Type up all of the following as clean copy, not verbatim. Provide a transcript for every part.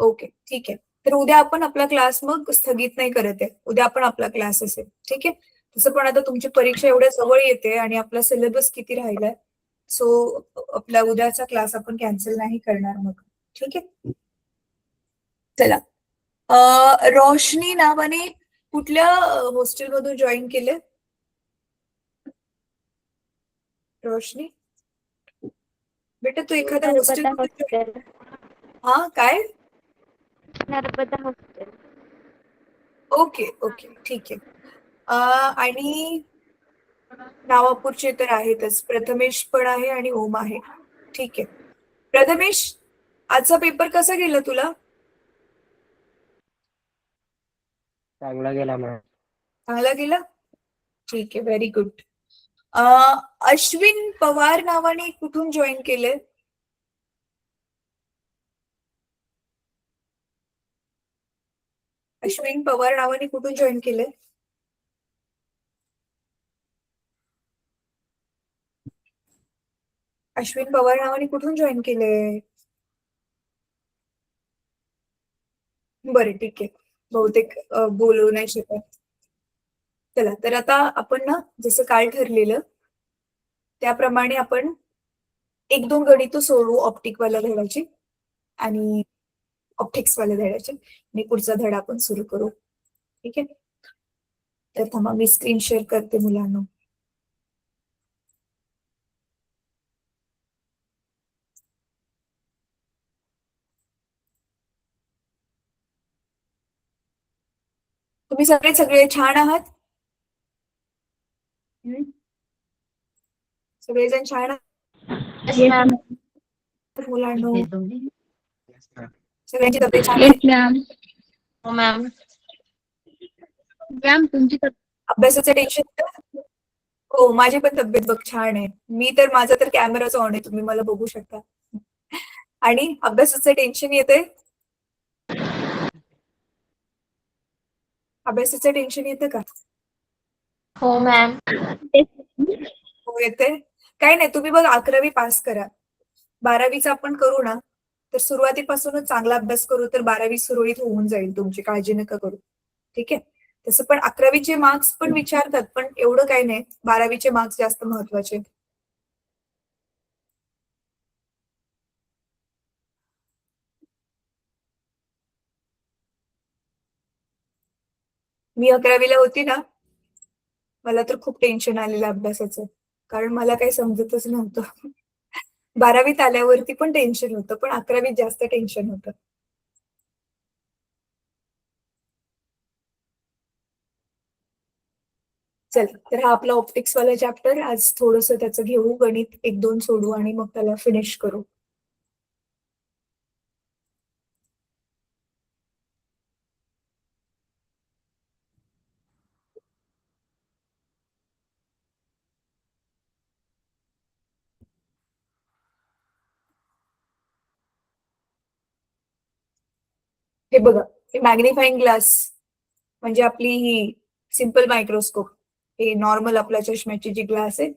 Okay, ठीक आहे. तर उद्या आपण आपला क्लास मग स्थगित नाही करत आहे. उद्या आपण आपला क्लास असेल. ठीक आहे. तसं पण आता तुमची परीक्षा एवढ्या जवळ येते आणि आपला सिलेबस किती राहिलाय. सो आपला उद्याचा क्लास आपण कॅन्सल नाही करणार मग. ठीक आहे. चला. रोशनी नावाने कुठल्या हॉस्टेलमधून जॉईन केलं? रोशनी बेटा तू एखाद्या नर्मदा हॉस्टेलमध्ये हॉस्टेल. हा काय? नर्मदा हॉस्टेल. ओके ओके ठीक आहे. आणि नावापूरचे तर आहेतच. प्रथमेश पण आहे आणि ओम आहे. ठीक आहे. प्रथमेश आजचा पेपर कसा गेला तुला? चांगला गेला मॅम. चांगला गेला? ठीक आहे, व्हेरी गुड. अश्विन पवार नावाने कुठून जॉईन केले? अश्विन पवार नावाने कुठून जॉईन केले? अश्विन पवार नावाने कुठून जॉईन केले? बरं ठीक आहे. बहुतेक बोलू नाही शकत. चला तर आता आपण ना जसं काल ठरलेलं त्याप्रमाणे आपण एक दोन गणितं सोडवू ऑप्टिकवाल्या धड्याची आणि ऑप्टिक्सवाल्या धड्याचे आणि पुढचा धडा आपण सुरू करू. ठीक आहे. तर थांबा मी स्क्रीन शेअर करते मुलांना. तुम्ही सगळे सगळे छान आहात? सगळेजण छान आहात मुलांनो? सगळ्यांची तब्येत छान आहे? मॅम. हो मॅम. मॅम तुमची अभ्यासाचं टेन्शन? हो माझी पण तब्येत बघ छान आहे. मी तर माझा तर कॅमेराच ऑन आहे, तुम्ही मला बघू शकता. आणि अभ्यासाचं टेन्शन येते? अभ्यासाचं टेन्शन येतं का? हो मॅम. हो येते. काही नाही, तुम्ही बघ 11वी पास करा. 12वीचं आपण करू ना तर सुरुवातीपासूनच चांगला अभ्यास करू तर 12वी सुरळीत होऊन जाईल तुमची, काळजी नका करू. ठीक आहे. तसं पण 11वीचे मार्क्स पण विचारतात, पण एवढं काही नाही. 12वीचे मार्क्स जास्त महत्वाचे. मी 11वीला होती ना मला तर खूप टेन्शन आलेलं अभ्यासाचं, कारण मला काही समजतच नव्हतं. 12वीत आल्यावरती पण टेन्शन होतं, पण 11वीत जास्त टेन्शन होतं. चल तर हा आपला ऑप्टिक्स वाला चॅप्टर आज थोडस त्याचं घेऊ, गणित एक दोन सोडू आणि मग त्याला फिनिश करू. हे बघा, हे मॅग्निफाईंग ग्लास म्हणजे आपली ही सिंपल मायक्रोस्कोप, हे नॉर्मल आपल्या चष्म्याची जी ग्लास आहे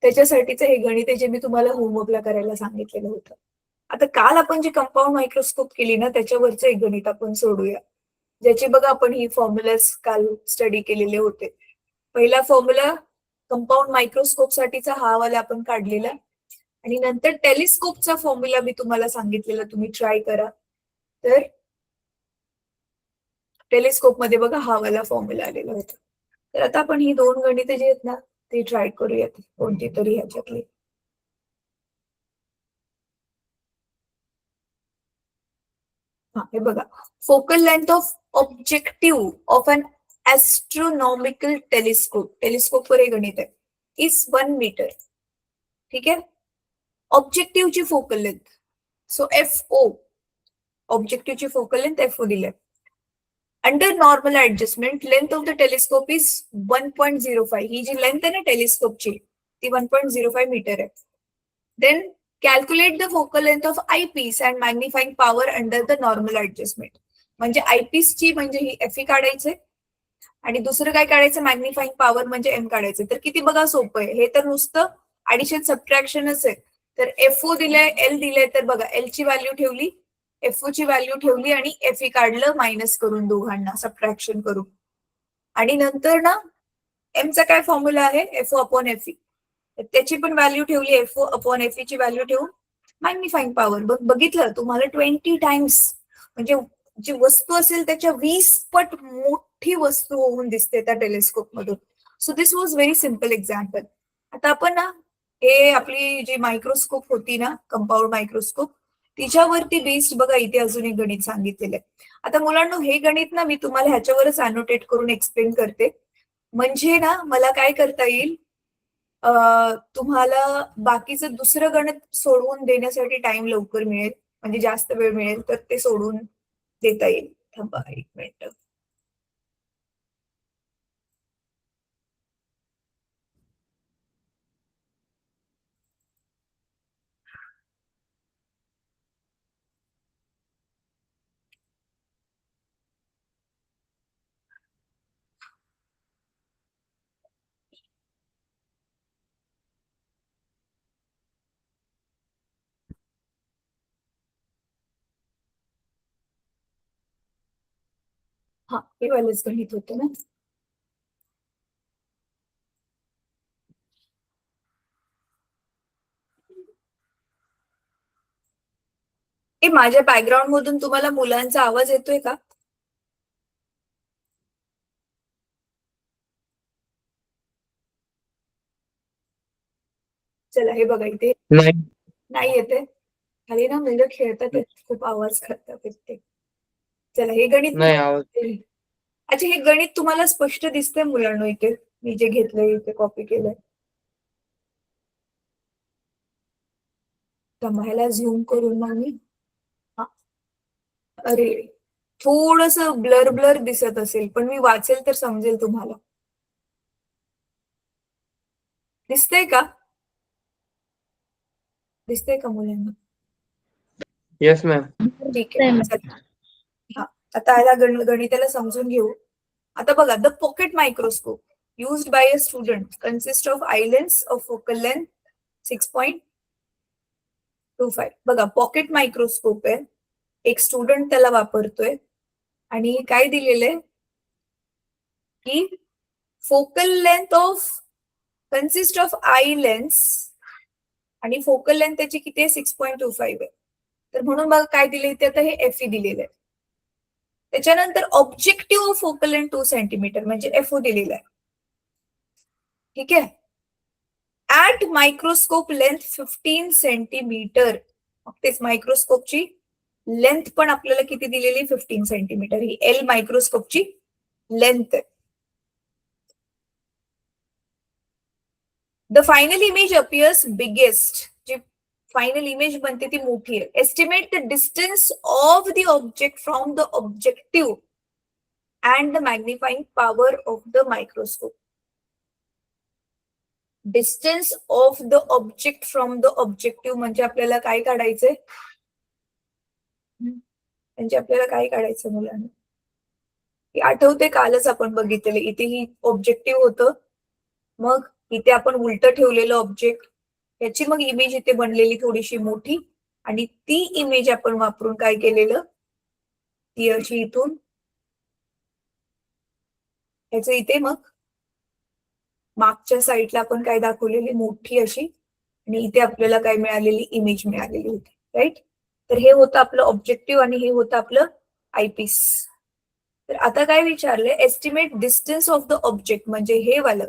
त्याच्यासाठीचं हे गणित आहे जे मी तुम्हाला होमवर्कला करायला सांगितलेलं होतं. आता काल आपण जी कंपाऊंड मायक्रोस्कोप केली ना त्याच्यावरचं एक गणित आपण सोडूया, ज्याचे बघा आपण ही फॉर्म्युलाज काल स्टडी केलेले होते. पहिला फॉर्म्युला कंपाऊंड मायक्रोस्कोप साठीचा हा वाला आपण काढलेला आणि नंतर टेलिस्कोपचा फॉर्म्युला मी तुम्हाला सांगितलेला, तुम्ही ट्राय करा. तर टेलिस्कोप मध्ये बघा हा वाला फॉर्म्युला आलेला होता. तर आता आपण ही दोन गणिते जी आहेत ना ते ट्राय करूयात कोणती तरी ह्याच्यातली. हा हे बघा, focal length of objective of an astronomical telescope, telescope वर हे गणित आहे, इज 1 मीटर. ठीक आहे. ऑब्जेक्टिव्हची फोकल लेंथ, सो FO, ऑब्जेक्टिव्हची फोकल लेंथ FO दिली. Under normal adjustment length of the telescope is 1.05. ही जी लेंथ आहे ना टेलिस्कोपची ती 1.05 मीटर आहे. Then calculate the focal length of eyepiece and magnifying power under the normal adjustment. म्हणजे आयपीसची म्हणजे ही FE काढायचे आणि दुसरं काय काढायचं, मॅग्निफाईंग पॉवर म्हणजे M काढायचं. तर किती बघा सोपं आहे, हे तर नुसतं ऍडिशन सबट्रॅक्शनच आहे. तर FO दिलंय, L दिलंय, तर बघा L ची व्हॅल्यू ठेवली एफओ ची व्हॅल्यू ठेवली आणि एफई काढलं मायनस करून दोघांना सबट्रॅक्शन करून. आणि नंतर ना एमचा काय फॉर्म्युला आहे एफओ अपॉन एफई, त्याची पण व्हॅल्यू ठेवली एफओ अपॉन एफई ची व्हॅल्यू ठेवून मॅग्निफाईंग पॉवर बघितलं तुम्हाला 20 टाइम्स म्हणजे जी वस्तू असेल त्याच्या 20 पट मोठी वस्तू होऊन दिसते त्या टेलिस्कोप मधून. So this was very simple example. आता आपण ना हे आपली जी मायक्रोस्कोप होती ना कंपाऊंड मायक्रोस्कोप तिच्यावरती बेस्ड बघा इथे अजून एक गणित सांगितलेलं आहे. आता मुलांना हे गणित ना मी तुम्हाला ह्याच्यावरच अनोटेट करून एक्सप्लेन करते म्हणजे ना मला काय करता येईल तुम्हाला बाकीचं दुसरं गणित सोडवून देण्यासाठी टाइम लवकर मिळेल म्हणजे जास्त वेळ मिळेल तर ते सोडून देता येईल. थांबा एक मिनिट. हा हे वालंच गणित होतं ना. हे माझ्या बॅकग्राऊंड मधून तुम्हाला मुलांचा आवाज येतोय का? चला हे बघा इथे नाही येते. खाली ना मुलं खेळतात खूप आवाज करतात ते. चला हे गणित नाही आवाज. अच्छा हे गणित तुम्हाला स्पष्ट दिसतंय मुलांना इथे मी जे घेतलंय इथे कॉपी केलंय. ह्याला झूम करून मग मी अरे थोडस ब्लर ब्लर दिसत असेल पण मी वाचेल तर समजेल तुम्हाला. दिसतंय का? दिसतंय का मुलांना? Yes ma'am. ठीक आहे चला. हा आता ह्याला गणिताला समजून घेऊ. आता बघा the pocket microscope used by a student consist of eye lens of focal length 6.25. बघा पॉकेट मायक्रोस्कोप आहे एक स्टुडंट त्याला वापरतोय आणि काय दिलेलंय की focal length of consist of eye lens आणि फोकल लेंथ त्याची किती आहे 6.25 आहे. तर म्हणून बघा काय दिले इथे आता हे एफई दिलेलं आहे. त्याच्यानंतर ऑब्जेक्टिव्ह फोकल लेंथ 2 सेंटीमीटर म्हणजे एफओ दिलेला आहे. ठीक आहे. At microscope length 15 centimetre. तेच मायक्रोस्कोपची लेंथ पण आपल्याला किती दिलेली 15 सेंटीमीटर ही एल मायक्रोस्कोपची लेंथ आहे. The final image appears biggest. जी फायनल इमेज बनते ती मोठी आहे. Estimate the distance of the object from the objective and the magnifying power of the microscope. Distance of the object from the objective म्हणजे आपल्याला काय काढायचंय म्हणजे आपल्याला काय काढायचं मुलांना आठवते कालच आपण बघितलेलं इथे ही ऑब्जेक्टिव्ह होतं मग इथे आपण उलट ठेवलेलं ऑब्जेक्ट याची मग इमेज इथे बनलेली थोडीशी मोठी आणि ती इमेज आपण वापरून काय केलेलं ती अशी इथून ह्याचं इथे मग मागच्या साईडला आपण काय दाखवलेली मोठी अशी आणि इथे आपल्याला काय मिळालेली इमेज मिळालेली होती राईट. तर हे होतं आपलं ऑब्जेक्टिव्ह आणि हे होतं आपलं आयपीस. तर आता काय विचारलंय estimate distance of the object म्हणजे हे वालं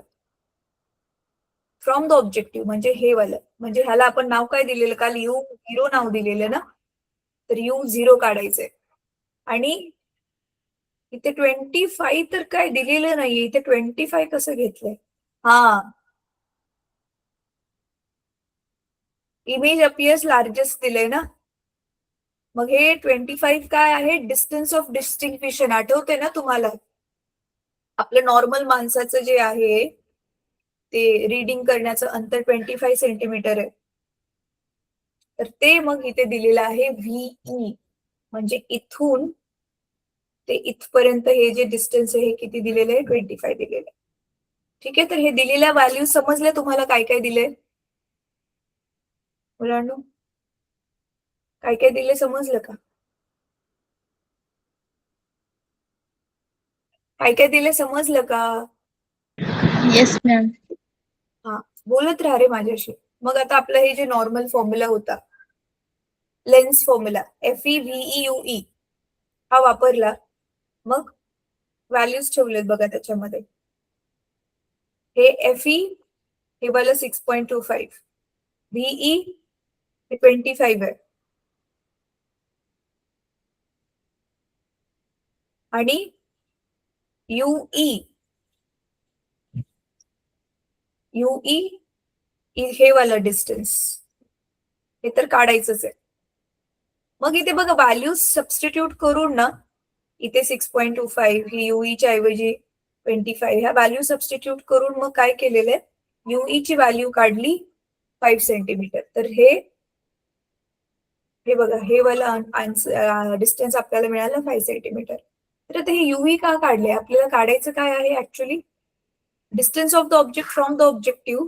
फ्रॉम द ऑब्जेक्टिव्ह म्हणजे हे वालं म्हणजे ह्याला आपण नाव काय दिलेलं काल U0 नाव दिलेलं ना. तर U0 काढायचंय आणि इथे 25 तर काय दिलेलं नाहीये इथे 25 कसं घेतलंय. हा इमेज अपियर्स लार्जेस्ट दिलंय ना मग हे 25 काय आहे डिस्टन्स ऑफ डिस्टिंक्विशन. आठवते ना तुम्हाला आपलं नॉर्मल माणसाचं जे आहे ते रीडिंग करण्याचं अंतर 25 सेंटीमीटर आहे. तर ते मग इथे दिलेलं आहे VE म्हणजे इथून ते इथपर्यंत हे जे डिस्टन्स आहे हे किती दिलेलं आहे 25 दिलेलं आहे. ठीक आहे. तर हे दिलेल्या व्हॅल्यू समजल्या तुम्हाला काय काय दिले मुलांनो काय काय दिले समजलं का? काय काय दिलं समजलं का? Yes, ma'am. हा, बोलत राहा रे माझ्याशी. मग आता आपलं हे जे नॉर्मल फॉर्म्युला होता, लेन्स फॉर्म्युला FeVEUE हा वापरला, मग व्हॅल्यूज ठेवलेत बघा त्याच्यामध्ये. हे Fe हे वाला 6.25, VE हे 25 आहे, आणि UE हे वाला डिस्टन्स हे तर काढायचंच आहे. मग इथे बघा व्हॅल्यूज सबस्टिट्यूट करून ना, इथे 6.25 ही युईच्या ऐवजी 25 ह्या व्हॅल्यू सबस्टिट्यूट करून मग काय केलेलं आहे, युई ची व्हॅल्यू काढली 5 सेंटीमीटर. तर हे बघा हे वाला डिस्टन्स आपल्याला मिळालं 5 सेंटीमीटर. तर आता हे युई का काढले, आपल्याला काढायचं काय आहे actually, distance of the object from the objective.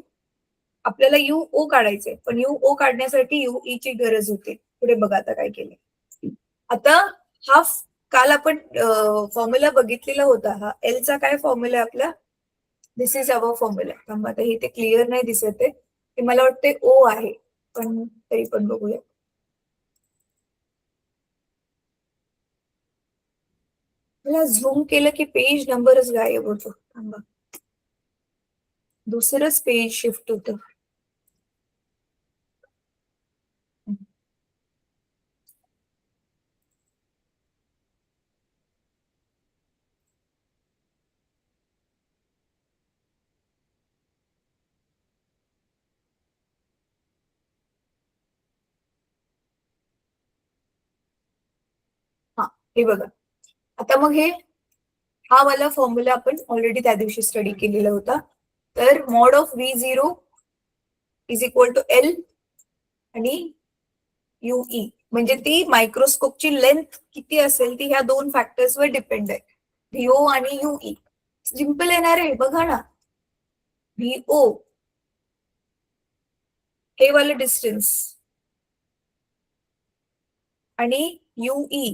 आपल्याला UO काढायचंय, पण UO काढण्यासाठी युई ची गरज होते. पुढे बघा आता काय केलं. आता हा काल आपण फॉर्म्युला बघितलेला होता, हा L चा काय फॉर्म्युला आहे आपला, दिस इज अवर फॉर्म्युला. थांबा, आता इथे क्लिअर नाही दिसत आहे, ते मला वाटते O आहे, पण तरी पण बघूया. मला झूम केलं की पेज नंबरच गायब होतो. थांबा, दुसरंच पेज शिफ्ट होतं. हा, हे बघा. आता मग हा वाला फॉर्म्युला आपण ऑलरेडी त्या दिवशी स्टडी केलेला होता. तर mod of V0 is equal to L आणि UE, म्हणजे ती मायक्रोस्कोपची लेंथ किती असेल ती ह्या दोन फॅक्टर्सवर डिपेंड आहे, VO आणि UE. सिंपल येणार आहे बघा ना, VO हे वाला डिस्टन्स आणि UE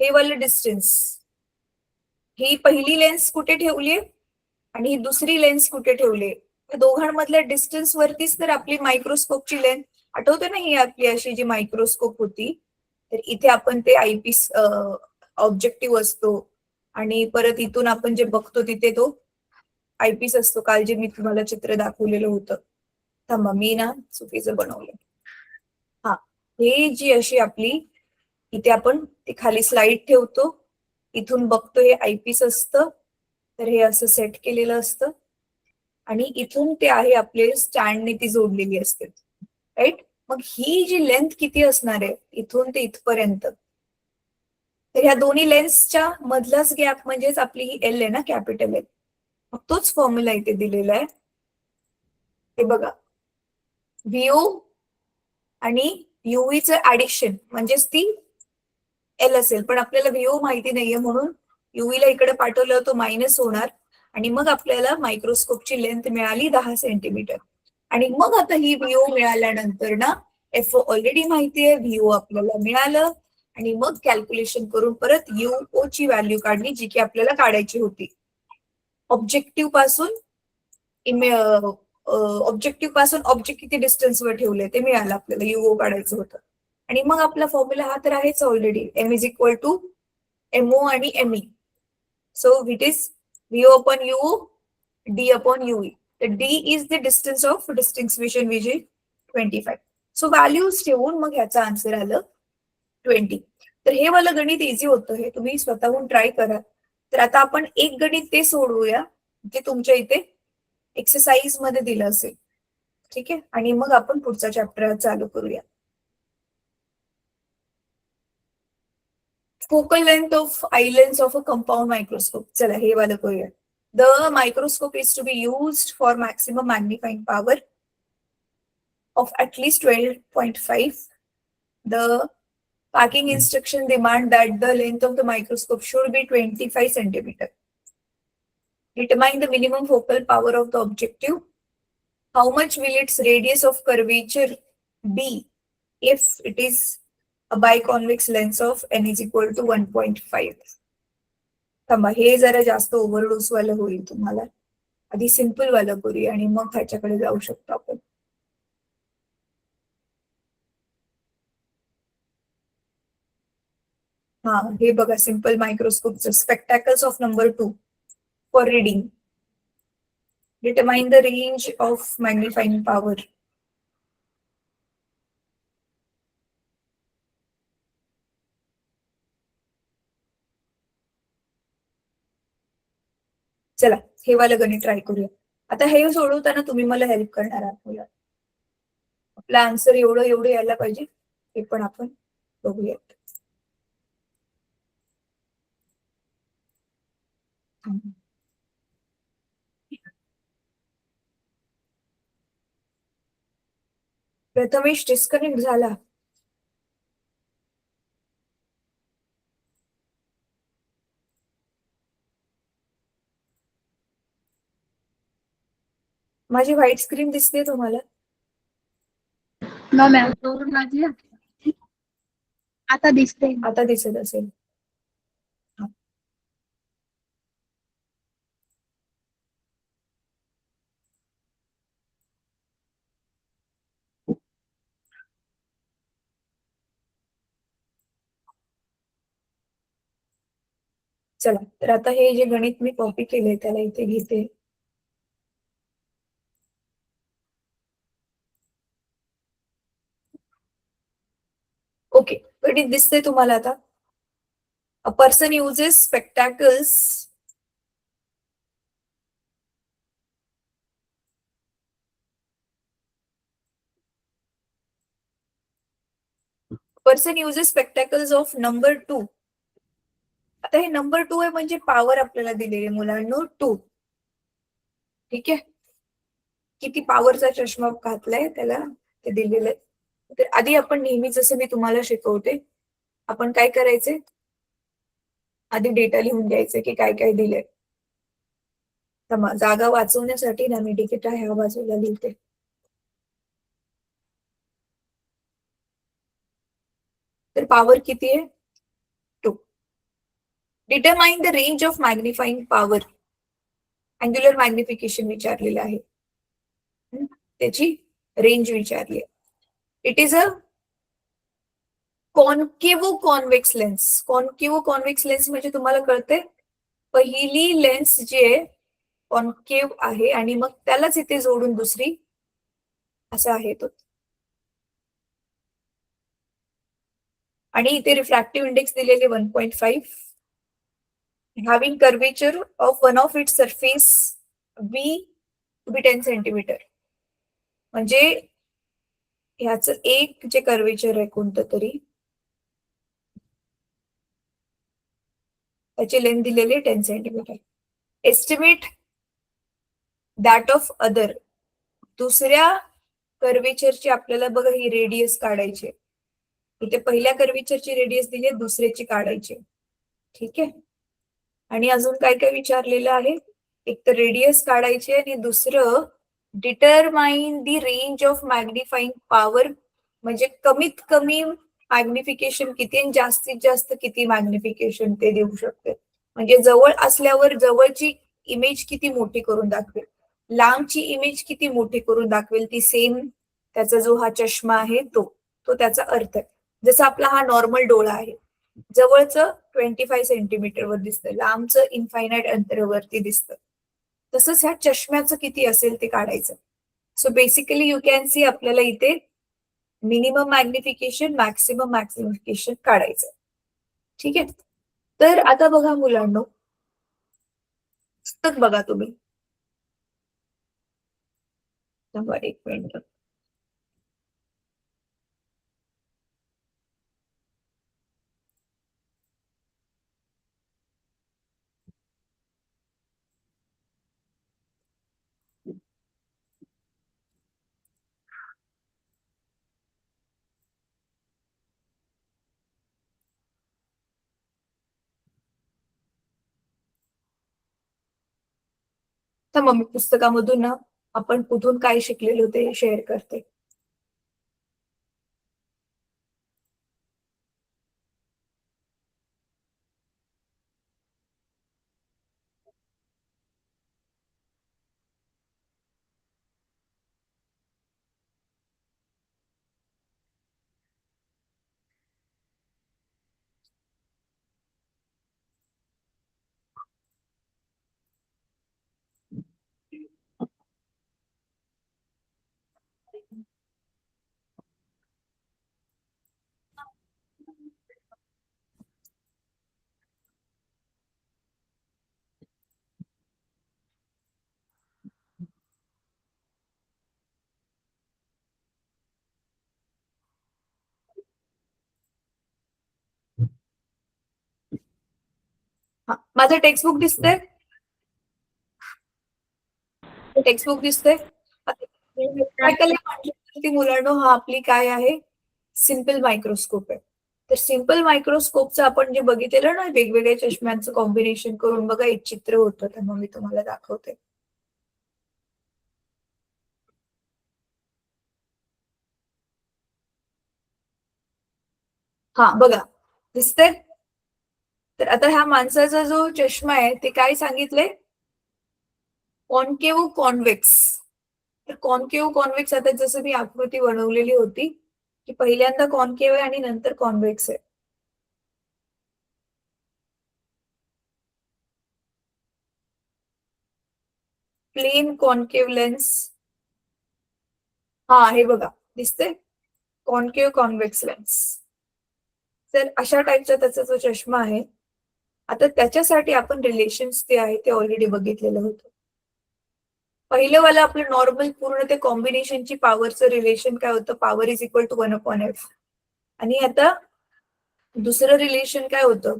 हे वाला डिस्टन्स, ही पहिली लेन्स कुठे ठेवली आणि ही दुसरी लेन्स कुठे ठेवली, या दोघांमधल्या डिस्टन्स वरतीच तर आपली मायक्रोस्कोपची लेंथ. आठवते ना ही आपली अशी जी मायक्रोस्कोप होती, तर इथे आपण ते आयपीस ऑब्जेक्टिव्ह असतो, आणि परत इथून आपण जे बघतो तिथे तो आयपीस असतो. काल जे मी तुम्हाला चित्र दाखवलेलं होतं, थांबा मी ना चुकीचं बनवलं. हा, हे जी अशी आपली इथे आपण ती खाली स्लाइड ठेवतो, इथून बघतो हे आयपीस असतं, तर हे असं सेट केलेलं असतं, आणि इथून ते आहे आपले स्टँडने ती जोडलेली असते, राईट. मग ही जी लेंथ किती असणार आहे इथून ते इथपर्यंत, तर ह्या दोन्ही लेन्सच्या मधलाच गॅप म्हणजेच आपली ही L आहे ना, कॅपिटल L. मग तोच फॉर्म्युला इथे दिलेला आहे. हे बघा, VO आणि UVचं ऍडिशन म्हणजेच ती L असेल, पण आपल्याला VO माहिती नाहीये म्हणून UV ला इकडे पाठवलं तो मायनस होणार, आणि मग आपल्याला मायक्रोस्कोपची लेंथ मिळाली 10 सेंटीमीटर. आणि मग आता ही VO मिळाल्यानंतर ना, FO ऑलरेडी माहिती आहे, VO आपल्याला मिळालं, आणि मग कॅल्क्युलेशन करून परत UO ची व्हॅल्यू काढली जी की आपल्याला काढायची होती. ऑब्जेक्टिव्ह पासून ऑब्जेक्ट किती डिस्टन्सवर ठेवले ते मिळालं आपल्याला, UO काढायचं होतं. आणि मग आपला फॉर्म्युला हा तर आहेच already, M is equal to MO आणि ME. So it is VO upon UO, D upon UE. तर D is the distance of distinction vision 25. So values ठेवून मग ह्याचा आन्सर आलं 20. तर हे वाला गणित इझी होतं, हे तुम्ही स्वतःहून ट्राय करा. तर आता आपण एक गणित ते सोडवूया जे तुमच्या इथे एक्सरसाइज मध्ये दिलं असेल, ठीक आहे, आणि मग आपण पुढचा चॅप्टर चालू करूया. Focal length of eye lens of a compound microscope. चला हे वाला करूया. The microscope is to be used for maximum magnifying power of at least 12.5. The packing instruction demand that the length of the microscope should be 25 centimeter. Determine the minimum focal power of the objective. How much will its radius of curvature be if it is a biconvex lens of n is equal to 1.5? थांबा, हे जरा जास्त overdose वालं होईल तुम्हाला. आधी simple वालं करूया आणि मग ह्याच्याकडे जाऊ शकतो आपण. हा, हे बघा सिंपल मायक्रोस्कोपचं spectacles of number 2 for reading. Determine the range of magnifying power. चला, हे वालं गणित ट्राय करूया. आता हे सोडवताना तुम्ही मला हेल्प करणार आहात मुलं. आपला आन्सर एवढं एवढं यायला पाहिजे, हे पण आपण बघूयात. प्रथमेश डिस्कनेक्ट झाला. माझी व्हाईट स्क्रीन दिसते तुम्हाला? No ma'am. आता दिसते. आता दिसत असेल. चला, तर आता हे जे गणित मी कॉपी केले त्याला इथे घेते. ओके, गणित दिसतंय तुम्हाला आता? A person uses spectacles of number 2. आता हे नंबर 2 आहे म्हणजे पॉवर आपल्याला दिलेली मुलांनो 2. ठीक आहे, किती पॉवरचा चष्मा घातलाय त्याला ते दिलेलं आहे. तर आधी आपण नेहमी जसं मी तुम्हाला शिकवते, आपण काय करायचंय, आधी डेटा लिहून घ्यायचे की काय काय दिलंय. तर जागा वाचवण्यासाठी ना मी डिजिट ह्या बाजूला लिहिते. तर पॉवर किती आहे? 2. Determine the range of magnifying power. Angular magnification विचारलेलं आहे, त्याची रेंज विचारली आहे. It is a concavo convex lens. Concavo convex lens म्हणजे तुम्हाला कळते, पहिली लेन्स जी आहे कॉन्केव्ह आहे आणि मग त्यालाच इथे जोडून दुसरी असं आहे तो. आणि इथे रिफ्रॅक्टिव्ह इंडेक्स दिलेले 1.5. Having curvature of one of its surface be to be 10 centimetre. म्हणजे ह्याचं एक जे कर्वेचर आहे कोणतं तरी, त्याची लेंथ दिलेली 10 centimetre. Estimate that of other. दुसऱ्या कर्वेचरची आपल्याला बघा ही रेडियस काढायची. इथे पहिल्या कर्वेचरची रेडियस दिली आहे, दुसऱ्याची काढायची. ठीक आहे, आणि अजून काय काय विचारलेलं आहे, एक तर रेडियस काढायची आणि दुसरं determine the range of magnifying power. म्हणजे कमीत कमी मॅग्निफिकेशन किती आणि जास्तीत जास्त किती मॅग्निफिकेशन ते देऊ शकते. म्हणजे जवळ असल्यावर जवळची इमेज किती मोठी करून दाखवेल, लांबची इमेज किती मोठी करून दाखवेल, ती सेम त्याचा जो हा चष्मा आहे तो तो त्याचा अर्थ आहे. जसं आपला हा नॉर्मल डोळा आहे, जवळचं 25 सेंटीमीटर वर दिसतं, लांबचं इनफायनाइट अंतरावरती दिसतं. तसंच ह्या चष्म्याचं किती असेल ते काढायचं. So basically you can see आपल्याला इथे मिनिमम मॅग्निफिकेशन, मॅक्सिमम मॅग्निफिकेशन काढायचं. ठीक आहे, तर आता बघा मुलांनो, पुस्तक बघा तुम्ही. एक मिनिट. तर मग मी पुस्तकामधून ना आपण कुठून काय शिकलेलो ते शेअर करते. हा, माझं टेक्स्टबुक दिसतंय? टेक्स्टबुक दिसतंय? ती मुलांनो हा आपली काय आहे, सिंपल मायक्रोस्कोप आहे. तर सिंपल मायक्रोस्कोपचं आपण जे बघितलेलं ना, वेगवेगळ्या चष्म्यांचं कॉम्बिनेशन करून बघा एक चित्र होतं, तर मग मी तुम्हाला दाखवते. हा बघा, दिसतंय? तर आता ह्या माणसाचा जो चष्मा आहे ते काय सांगितलंय, कॉन्केव्ह कॉन्व्हेक्स. तर कॉन्केव्ह कॉन्व्हेक्स, आता जसं मी आकृती बनवलेली होती की पहिल्यांदा कॉन्केव्ह आहे आणि नंतर कॉन्व्हेक्स आहे. प्लेन कॉन्केव्ह लेन्स, हा हे बघा दिसतंय, कॉन्केव्ह कॉन्व्हेक्स लेन्स. तर अशा टाईपचा त्याचा जो चष्मा आहे, आता त्याच्यासाठी आपण रिलेशन्स ते आहे ते ऑलरेडी बघितलेलं होतं. पहिलं वाला आपलं नॉर्मल पूर्ण ते कॉम्बिनेशनची पॉवरचं रिलेशन काय होतं, power is equal to 1/f. आणि आता दुसरं रिलेशन काय होतं,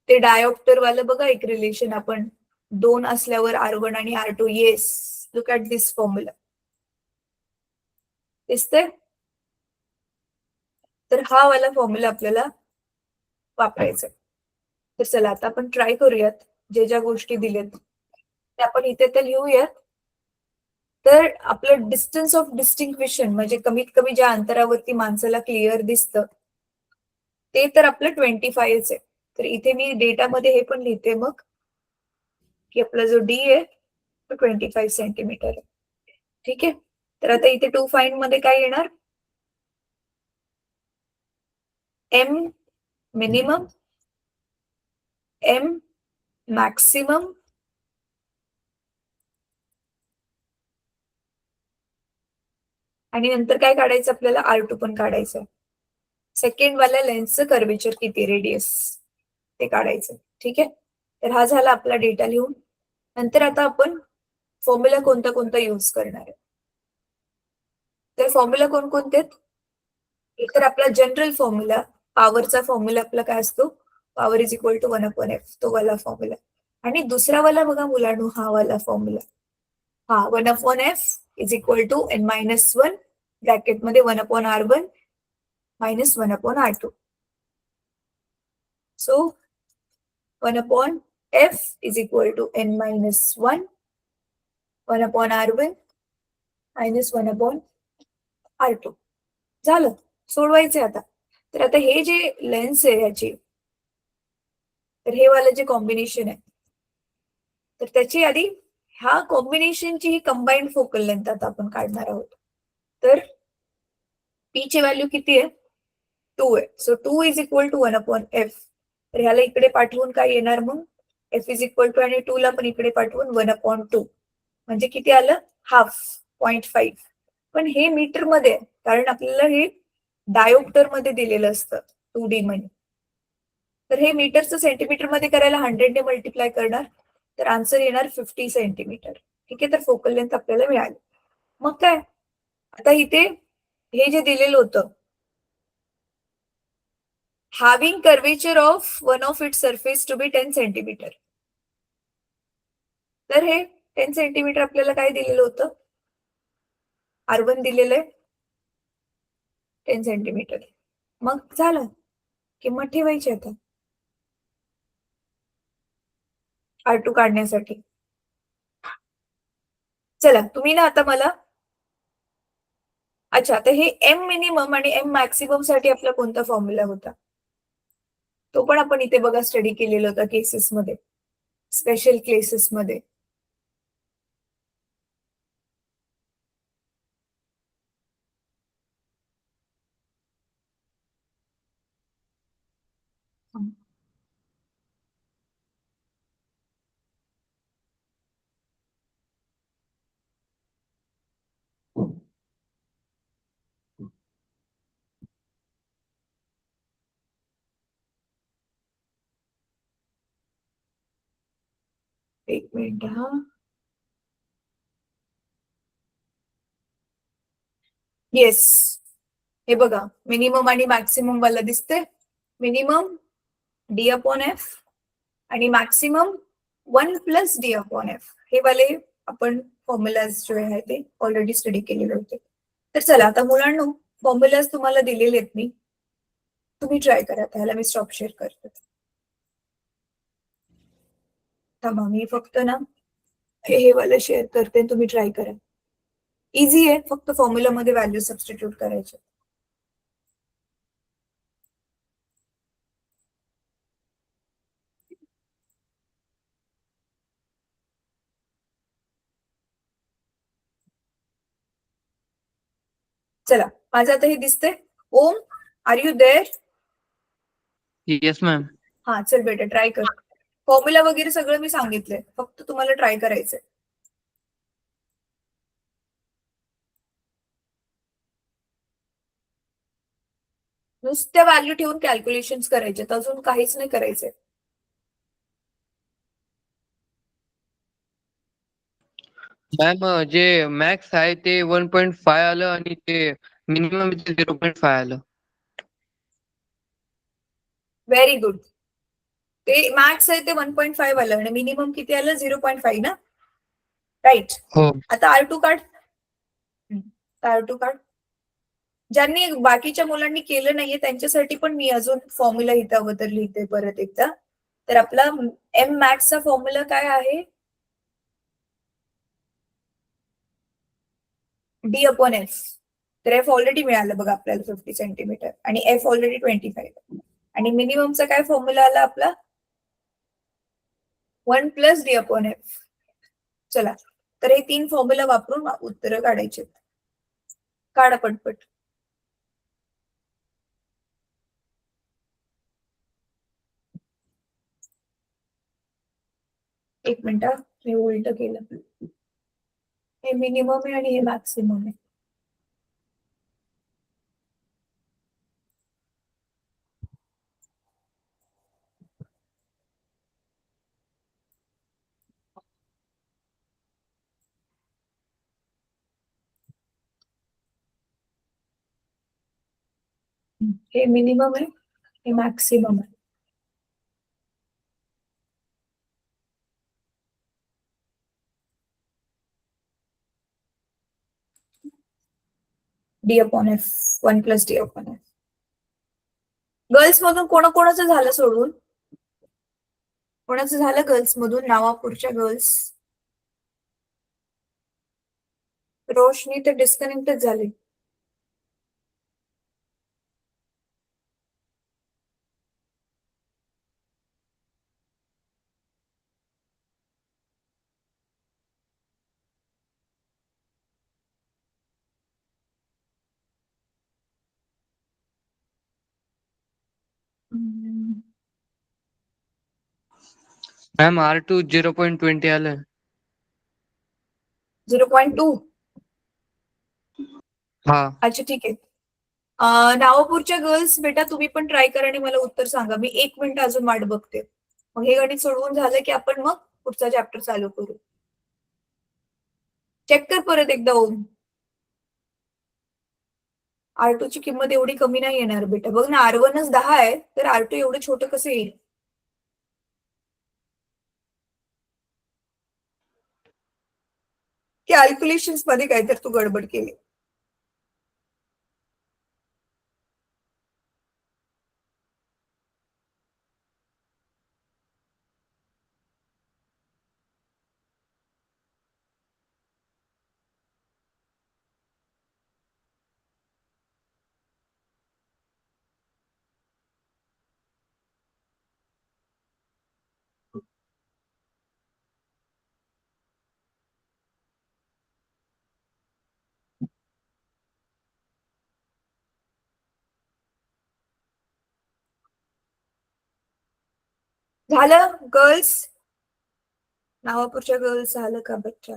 ते डायोप्टर वालं बघा एक रिलेशन, आपण 2 असल्यावर R1 आणि R2. Yes, look at this formula. दिसतंय? तर हा वाला फॉर्म्युला आपल्याला वापरायचा आहे. तर चला आता आपण ट्राय करूयात, जे ज्या गोष्टी दिल्यात त्या आपण इथे तर लिहूयात. तर आपलं डिस्टन्स ऑफ डिस्टिंक्विशन म्हणजे कमीत कमी ज्या अंतरावरती माणसाला क्लिअर दिसतं ते तर आपलं 25 आहे. तर इथे मी डेटामध्ये हे पण लिहिते मग, की आपला जो डी आहे तो 25 सेंटीमीटर आहे. ठीक आहे. तर आता इथे टू फाइंड मध्ये काय येणार, एम मिनिमम, एम मॅक्सिमम आणि नंतर काय काढायचं आपल्याला, R2 पण काढायचं. सेकंड वाल्या लेन्सचं कर्वेचर किती, रेडियस ते काढायचं. ठीक आहे. तर हा झाला आपला डेटा लिहून. नंतर आता आपण फॉर्म्युला कोणता कोणता युज करणार आहे. तर फॉर्म्युला कोणकोणते आहेत, एक तर आपला जनरल फॉर्म्युला, पॉवरचा फॉर्म्युला आपला काय असतो, power is equal to 1/f, तो वाला फॉर्म्युला. आणि दुसरा वाला बघा मुलांनो, हा वाला फॉर्म्युला, हा 1/f is equal to n-1 ब्रॅकेटमध्ये 1/r1 minus 1/r2. So 1/f is equal to n-1 1/r1 minus 1/r2. झालं, सोडवायचे आता. तर आता हे जे लेन्स आहे याची, तर हे वालं जे कॉम्बिनेशन आहे, तर त्याची आधी ह्या कॉम्बिनेशनची ही कंबाईंड फोकल लेंथ आता आपण काढणार आहोत. तर पी ची व्हॅल्यू किती आहे, 2 आहे. So 2 is equal to 1/f. तर ह्याला इकडे पाठवून काय येणार मग, f इज इक्वल टू आणि 2 ला पण इकडे पाठवून 1/2. म्हणजे किती आलं, हाफ, 0.5. पण हे मीटर मध्ये, कारण आपल्याला हे डायोप्टर मध्ये दिलेलं असतं 2D मध्ये. तर हे मीटरचं सेंटीमीटर मध्ये करायला 100 ने मल्टिप्लाय करणार, तर आन्सर येणार 50 सेंटीमीटर. ठीक आहे. तर फोकल लेंथ आपल्याला मिळाली. मग काय, आता इथे हे जे दिलेलं होतं, having curvature of one of its surface to be 10 centimetre. तर हे 10 सेंटीमीटर आपल्याला काय दिलेलं होतं, R1 दिलेलं आहे 10 सेंटीमीटर. मग झालं, किंमत ठेवायची आता R2 काढण्यासाठी. चला तुम्ही ना आता मला, अच्छा, तर हे एम मिनिमम आणि एम मॅक्सिमम साठी आपला कोणता फॉर्म्युला होता, तो पण आपण इथे बघा स्टडी केलेला होता केसेसमध्ये, स्पेशल केसेसमध्ये. एक मिनिट हा, येस, हे बघा मिनिमम आणि मॅक्सिमम वाला दिसते. मिनिमम D/F आणि मॅक्सिमम 1 + d/f हे वाले आपण फॉर्म्युलाज जे आहे ते ऑलरेडी स्टडी केलेले होते. तर चला आता मुलांनो फॉर्म्युलाज तुम्हाला दिलेले आहेत मी, तुम्ही ट्राय करा. त्याला मी स्टॉप शेअर करते. थांबा मी फक्त ना हे वाला शेअर करते, तुम्ही ट्राय करा. इझी आहे, फक्त फॉर्म्युला मध्ये व्हॅल्यू सबस्टिट्यूट करायचे. चला माझं आता हे दिसतंय. Om, are you there? Yes, ma'am. हा चल बेटा ट्राय कर. फॉर्म्युला वगैरे सगळं मी सांगितलंय, फक्त तुम्हाला ट्राय करायचंय. नुसत्या व्हॅल्यू ठेवून कॅल्क्युलेशन करायचे, अजून काहीच नाही करायचंय. मॅम जे मॅक्स आहे ते 1.5 आलं आणि ते मिनिमम 0.5 आलं. Very good. ते मॅक्स आहे ते 1.5 आलं आणि मिनिमम किती आलं? 0.5 ना. राईट. हो. आता R2 काढ. R2 काढ. ज्यांनी बाकीच्या मुलांनी केलं नाहीये त्यांच्यासाठी पण मी अजून फॉर्म्युला इथं अगोदर लिहिते परत एकदा. तर आपला एम मॅक्सचा फॉर्म्युला काय आहे? d/f. तर एफ ऑलरेडी मिळालं बघा आपल्याला 50 सेंटीमीटर आणि एफ ऑलरेडी 25. आणि मिनिममचा काय फॉर्म्युला आला आपला? 1 + d/f. चला तर हे 3 फॉर्म्युला वापरून उत्तर काढायचे. काढा पटपट. एक मिनिट, मी उलट केलं. हे मिनिमम आहे आणि हे मॅक्सिमम आहे. हे मिनिमम आहे, हे मॅक्सिमम आहे. d/f 1 + d/f. गर्ल्स मधून कोणाकोणाचं झालं सोडून? कोणाचं झालं गर्ल्स मधून? नावापूरच्या गर्ल्स. रोशनी तर डिस्कनेक्टच झाली. मॅम R2 0.20 आलं. 0.2. हा. अच्छा ठीक आहे. नावापूरच्या गर्ल्स बेटा तुम्ही पण ट्राय करा आणि मला उत्तर सांगा. मी 1 मिनिट अजून वाट बघते. मग हे गणित सोडवून झालं की आपण मग पुढचा चॅप्टर चालू करू. चेक कर परत एकदा ओम. R2 ची किंमत एवढी कमी नाही येणार बेटा. बघ ना R1च 10 आहे, तर R2 एवढं छोटं कसं येईल? कॅल्क्युलेशन्स मध्ये काय तर तू गडबड केली. झालं गर्ल्स? नावापूरच्या गर्ल्स झालं का बच्चा?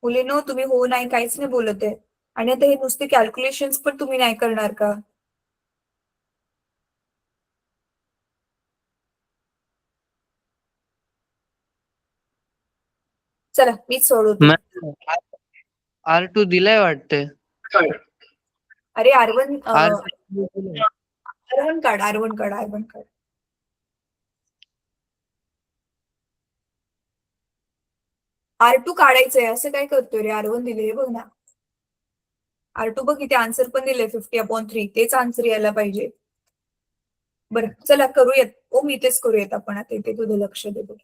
मुलीनो तुम्ही हो नाही काहीच नाही बोलत आहे. आणि आता हे नुसते कॅल्क्युलेशन्स पण तुम्ही नाही करणार का? चला मीच सोडवते. मॅम R2 दिलाय वाटते. अरे R1 R2 R1 काढ. R2 काढायचंय, असं काय करतोय रे? R1 दिले, हे बघ ना. R2 बघ इथे आन्सर पण दिले 50/3, तेच आन्सर यायला पाहिजे. बरं चला करूयात. इथेच करूयात आपण आता, इथे तुझं लक्ष देतो.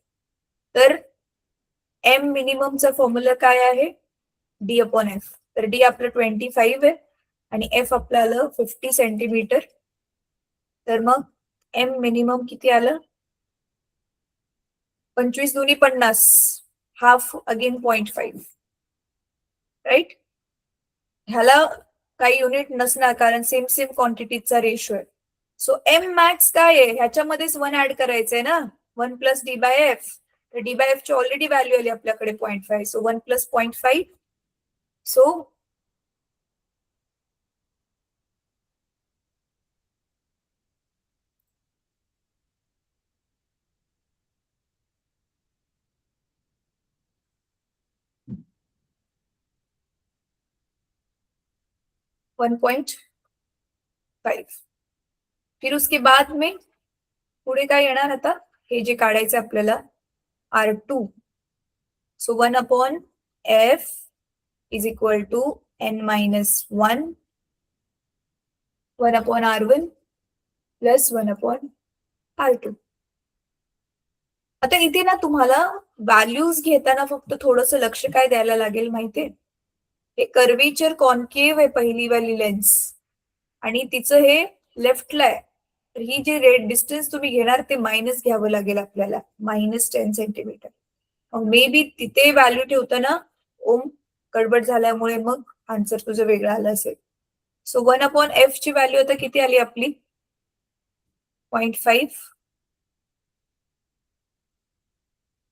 तर एम मिनिममचा फॉर्म्युला काय आहे? D/F. तर D आपलं 25 आहे आणि F आपलं आलं 50 सेंटीमीटर. तर मग एम मिनिमम किती आलं? 25 दुनी 50, हाफ अगेन 0.5, राईट. ह्याला काही युनिट नसणार कारण सेम सेम क्वांटिटीचा रेशो आहे. सो एम मॅक्स काय आहे? ह्याच्यामध्येच 1 ऍड करायचंय ना, 1 + D/F. तर D/F ची ऑलरेडी व्हॅल्यू आली आपल्याकडे 0.5, सो 1 + 0.5, सो 1.5. फिर उसके बाद में पुढे काय येणार आता? हे जे काढायचं आपल्याला R2, so 1/F is equal to N-1, 1/R1 plus 1/R2. आता इथे ना तुम्हाला व्हॅल्यूज घेताना फक्त थोडस लक्ष काय द्यायला लागेल माहितीये? हे कर्वेचर कॉन्केव्ह आहे पहिली वाली लेन्स आणि तिचं हे लेफ्टला आहे. तर ही जी रेड डिस्टन्स तुम्ही घेणार ते मायनस घ्यावं लागेल आपल्याला, -10 सेंटीमीटर. मे बी तिथे व्हॅल्यू ठेवताना गडबड झाल्यामुळे मग आन्सर तुझं वेगळं आलं असेल. सो 1/F ची व्हॅल्यू आता किती आली आपली? 0.5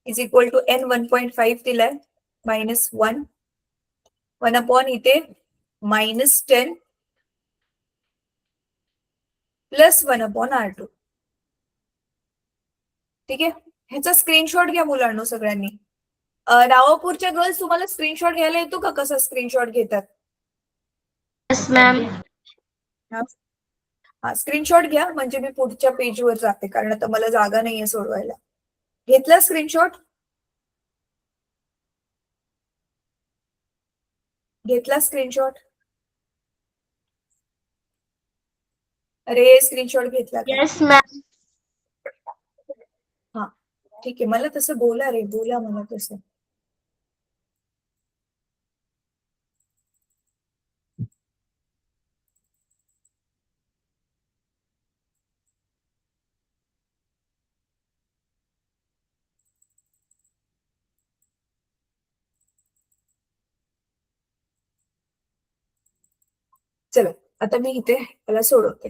इज इक्वल टू N 1.5 दिलाय, -1, 1 इथे -10 प्लस 1/R2. ठीक आहे, ह्याचा स्क्रीनशॉट घ्या मुलांनो सगळ्यांनी. रावापूरच्या गर्ल्स, तुम्हाला स्क्रीनशॉट घ्यायला येतो का? कसा स्क्रीनशॉट घेतात? Yes ma'am. हा स्क्रीनशॉट घ्या, म्हणजे मी पुढच्या पेजवर जाते कारण आता मला जागा नाहीये सोडवायला. घेतला स्क्रीनशॉट? घेतला स्क्रीनशॉट? अरे स्क्रीनशॉट घेतला का? Yes ma'am. हा ठीक आहे, मला तसं बोला रे, बोला मला तसं. चला आता मी इथे त्याला सोडवते.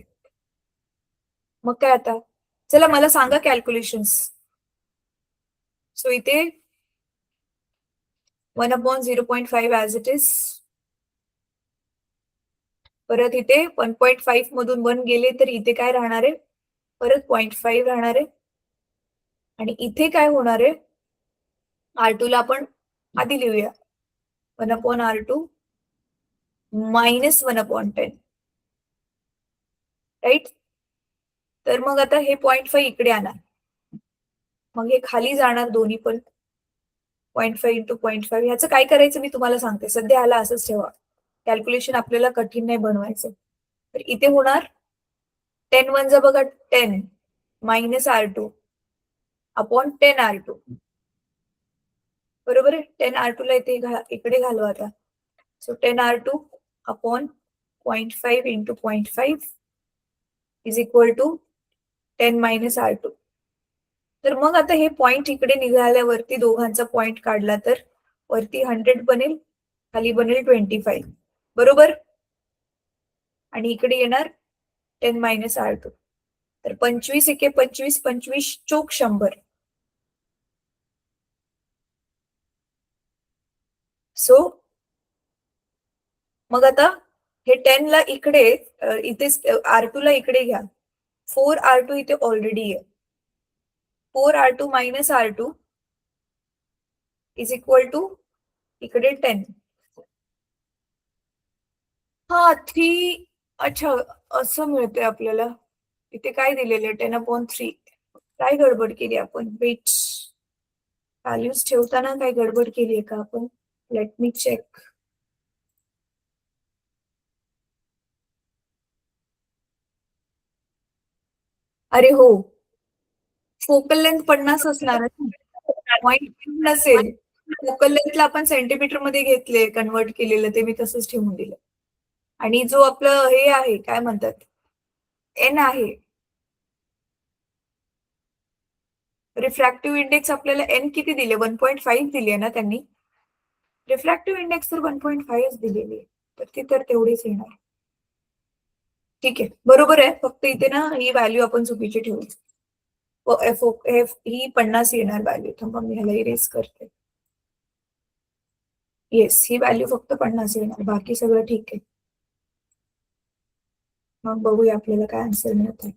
मग काय आता? चला मला सांगा कॅल्क्युलेशन्स. सो इथे 1/0.5 ऍज इट इज. परत इथे 1.5 मधून 1 गेले तर इथे काय राहणार आहे? परत 0.5 राहणार आहे. आणि इथे काय होणार आहे? R2 ला आपण आधी लिहूया, 1/R2 -1/10, राईट. तर मग आता हे 0.5 इकडे आणा, मग हे खाली जाणार दोन्ही पण. 0.5 × 0.5 ह्याचं काय करायचं मी तुम्हाला सांगते. सध्या ह्याला असंच ठेवा, कॅल्क्युलेशन आपल्याला कठीण नाही बनवायचं. तर इथे होणार 10 1 जा बघा 10 -R2 अपॉन 10R2, बरोबर आहे. 10R2 ला इथे इकडे घालवा आता. So 10R2 upon 0.5 × 0.5 is equal to 10 -R2. तर मग आता हे पॉइंट इकडे निघाल्यावरती दोघांचा पॉइंट काढला तर वरती 100 बनेल, खाली बनेल 25, बरोबर. आणि इकडे येणार 10 -R2. तर 25 एके 25, 25 चोक 100. सो मग आता हे 10 ला इकडे इथे R2 ला इकडे घ्या. 4R2 इथे ऑलरेडी आहे. 4R2 -R2 is equal to इकडे 10. हा 3. अच्छा असं मिळतंय आपल्याला. इथे काय दिलेलं आहे? 10/3. काय गडबड केली आपण? वेट, व्हॅल्यूज ठेवताना काही गडबड केली आहे का आपण? Let me check. अरे हो, फोकल लेंथ 50 असणार पॉइंट नसेल. फोकल लेंथला आपण सेंटीमीटर मध्ये घेतले, कन्वर्ट केलेलं, ते मी तसंच ठेवून दिलं. आणि जो आपलं हे आहे, काय म्हणतात, एन आहे, रिफ्रॅक्टिव्ह इंडेक्स आपल्याला एन किती दिले? 1.5 दिले ना त्यांनी. रिफ्रॅक्टिव्ह इंडेक्स तर 1.5 दिलेली आहे, तर ती तर तेवढीच येणार. ठीक आहे, बरोबर आहे. फक्त इथे ना ही व्हॅल्यू आपण चुकीची ठेवू. ही 50 येणार व्हॅल्यू. थांबा मी ह्याला इरेज करते. येस, ही व्हॅल्यू फक्त 50 येणार, बाकी सगळं ठीक आहे. मग बघूया आपल्याला काय आन्सर मिळत आहे.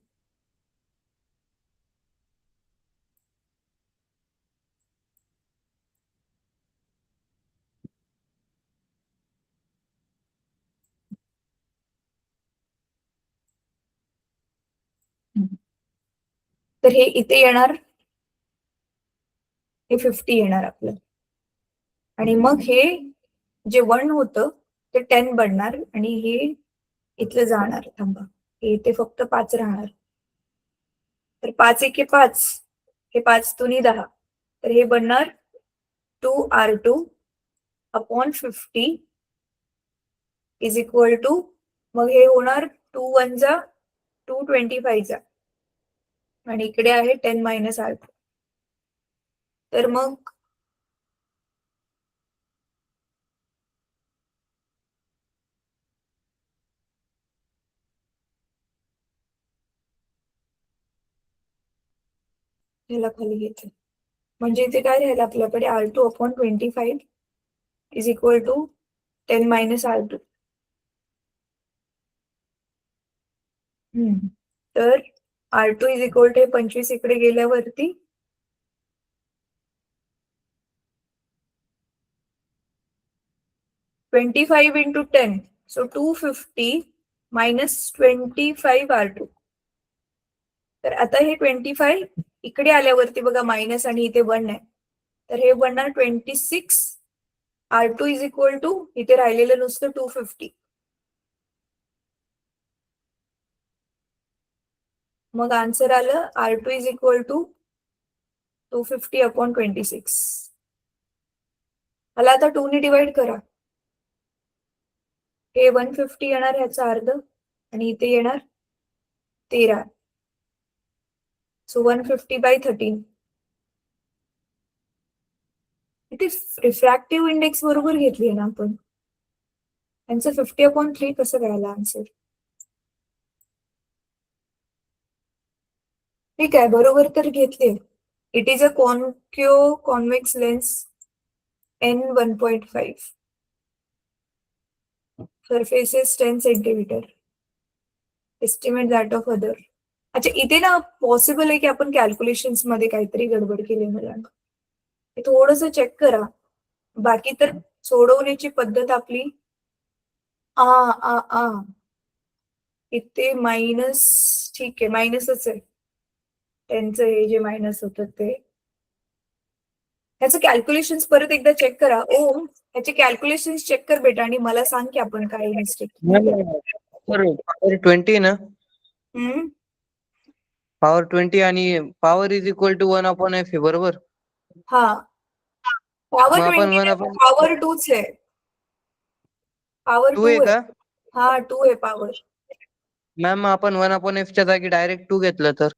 तर हे इथे येणार, हे 50 येणार आपलं. आणि मग हे जे 1 होतं ते 10 बनणार आणि हे इथलं जाणार. थांबा, हे इथे फक्त 5 राहणार. तर 5 एके 5, हे 5 दुनी 10, तर हे बनणार 2R2 upon 50 is equal to, मग हे होणार 2 1 जा 225 जा, आणि इकडे आहे 10 मायनस R2. तर मग ह्याला खाली घेते, म्हणजे इथे काय राहील आपल्याकडे? R2 upon 25 is equal to 10 minus R2. तर R2 इज इक्वल टू 25 इकडे गेल्यावरती 25 इंटू 10, सो 250 मायनस 25 R2. तर आता हे 25 इकडे आल्यावरती बघा मायनस आणि इथे 1 आहे, तर हे बनणार 26 R2 इज इक्वल टू, इथे राहिलेलं नुसतं 250. मग आन्सर आलं R2 is equal to 250 upon 26. मला आता 2 ने डिवाइड करा. हे 150 येणार ह्याचा अर्ध, आणि इथे येणार 13, सो 150 बाय 13. इथे रिफ्रॅक्टिव्ह इंडेक्स बरोबर घेतली ना आपण. त्यांचं 50 अपॉन 3 कसं कळालं आन्सर? ठीक आहे, बरोबर तर घेतले. It is a कॉन्क्यू convex lens N 1.5, surface is 10 centimetre, estimate that of other. अच्छा, इथे ना पॉसिबल आहे की आपण कॅल्क्युलेशन्स मध्ये काहीतरी गडबड केली मुलांना. हे थोडस चेक करा. बाकी तर सोडवण्याची पद्धत आपली आ आ आ इथे मायनस, ठीक आहे, मायनसच आहे. त्यांचं हे जे मायनस होतं ते, ह्याचं कॅल्क्युलेशन्स परत एकदा चेक करा. ओ, ह्याचे कॅल्क्युलेशन्स चेक कर बेटा, आणि मला सांग की आपण काय मिस्टेक. पॉवर 20 ना, पॉवर 20 आणि power is equal to 1 upon F आहे, बरोबर? हा, पॉवर मग आपण 20 1 अपॉन पॉवर 2च आहे. पॉवर 2 2 आहे आहे. का हा, 2 आहे पॉवर. मॅम? आपण 1 अपॉन एफ च्या जागी डायरेक्ट 2 घेतलं तर?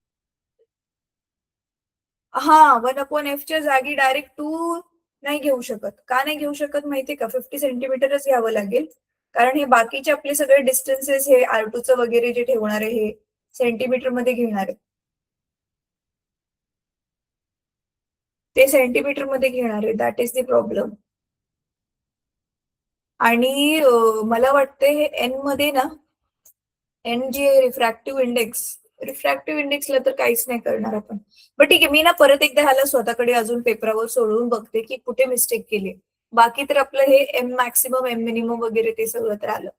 हा, 1 अपॉन एफ च्या जागी डायरेक्ट 2 नाही घेऊ शकत. का नाही घेऊ शकत माहितीये का? 50 सेंटीमीटरच घ्यावं लागेल, कारण हे बाकीचे आपले सगळे डिस्टन्सेस, हे R2चं वगैरे जे ठेवणार आहे हे सेंटीमीटर मध्ये घेणार आहे, ते सेंटीमीटर मध्ये घेणार आहे. That is the problem. आणि मला वाटतं हे एन मध्ये ना, एन जे रिफ्रॅक्टिव्ह इंडेक्सला तर काहीच नाही करणार आपण. बट ठीक आहे, मी ना परत एकदा ह्याला स्वतःकडे अजून पेपरावर सोडवून बघते की कुठे मिस्टेक केली. बाकी तर आपलं हे एम मॅक्सिमम, एम मिनिमम वगैरे ते सगळं तर आलं.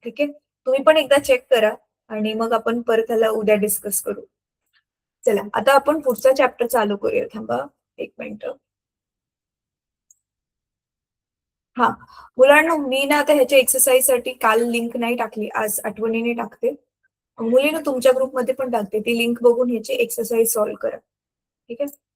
ठीक आहे, तुम्ही पण एकदा चेक करा आणि मग आपण परत ह्याला उद्या डिस्कस करू. चला, आता आपण पुढचा चॅप्टर चालू करूया. थांबा एक मिनिट. हा मुलांना मी ना आता ह्याच्या एक्सरसाइज साठी काल लिंक नाही टाकली, आज आठवणीने टाकते. मुलीनं तुमच्या ग्रुपमध्ये पण टाकते ती लिंक, बघून ह्याची एक्सरसाइज सॉल्व्ह करा. ठीक आहे.